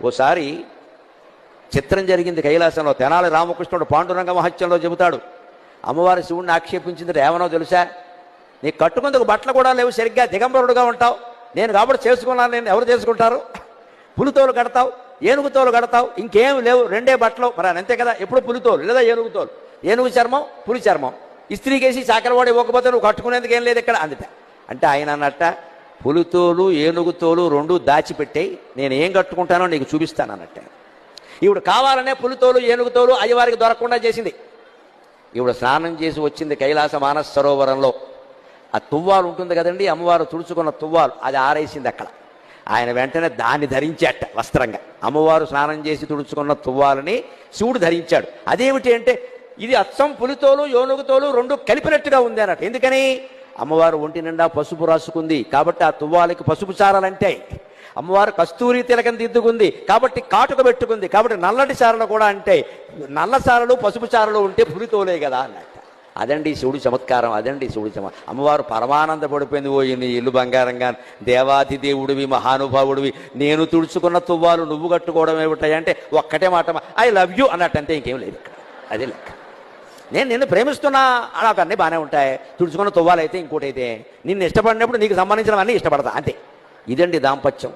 ఓసారి చిత్రం జరిగింది కైలాసంలో. తెనాలి రామకృష్ణుడు పాండురంగ మహత్యంలో చెబుతాడు, అమ్మవారి శివుణ్ణి ఆక్షేపించింది ఏమనో తెలుసా, నీకు కట్టుకుందుకు బట్టలు కూడా లేవు, సరిగ్గా దిగంబరుడుగా ఉంటావు, నేను కాబట్టి చేసుకున్నాను, నేను ఎవరు చేసుకుంటారు, పులితోలు కడతావు, ఏనుగుతోలు కడతావు, ఇంకేం లేవు, రెండే బట్టలు, మరి అంతే కదా, ఎప్పుడు పులితోలు లేదా ఏనుగుతోలు, ఏనుగు చర్మం పులి చర్మం, ఇస్త్రీకేసి చాకరవాడి ఇవ్వకపోతే నువ్వు కట్టుకునేందుకు ఏం లేదు ఇక్కడ అందుట. అంటే ఆయన అన్నట్ట, పులితోలు ఏనుగుతోలు రెండు దాచిపెట్టాయి, నేను ఏం కట్టుకుంటానో నీకు చూపిస్తాను అన్నట్టే. ఈవిడ కావాలనే పులితోలు ఏనుగుతోలు అయ్యవారికి దొరకకుండా చేసింది. ఈవిడ స్నానం చేసి వచ్చింది కైలాస మానస సరోవరంలో. ఆ తువ్వాలు ఉంటుంది కదండి, అమ్మవారు తుడుచుకున్న తువ్వాలు, అది ఆరేసింది అక్కడ. ఆయన వెంటనే దాన్ని ధరించాట వస్త్రంగా. అమ్మవారు స్నానం చేసి తుడుచుకున్న తువ్వాలని శివుడు ధరించాడు. అదేమిటి అంటే, ఇది అచ్చం పులితోలు ఏనుగుతోలు రెండు కలిపినట్టుగా ఉంది అన్నట్టు. ఎందుకని, అమ్మవారు ఒంటి నిండా పసుపు రాసుకుంది కాబట్టి ఆ తువ్వాలకి పసుపు చారలంటే, అమ్మవారు కస్తూరి తిలకం దిద్దుకుంది కాబట్టి కాటుక పెట్టుకుంది కాబట్టి నల్లటి చారలు కూడా అంటే, నల్ల చారలు పసుపు చారలు ఉంటే పులితోలే కదా అన్నట్టు. అదండి శివుడి చమత్కారం, అదండి శివుడి అమ్మవారు పరమానంద పడిపోయింది. ఓ నీ ఇల్లు బంగారంగా, దేవాది దేవుడివి, మహానుభావుడివి, నేను తుడుచుకున్న తువ్వాలు నువ్వు కట్టుకోవడం ఏమిటాయి అంటే ఒక్కటే మాట, ఐ లవ్ యూ అన్నట్టు, అంతే, ఇంకేం లేదు ఇక్కడ. అదే లెక్క. నేను నిన్ను ప్రేమిస్తున్నా నాకు అన్నీ బాగానే ఉంటాయి, తుడుచుకున్న తువ్వాలైతే ఇంకోటి అయితే, నిన్ను ఇష్టపడినప్పుడు నీకు సంబంధించినవన్నీ ఇష్టపడతా, అంతే. ఇదండి దాంపత్యం.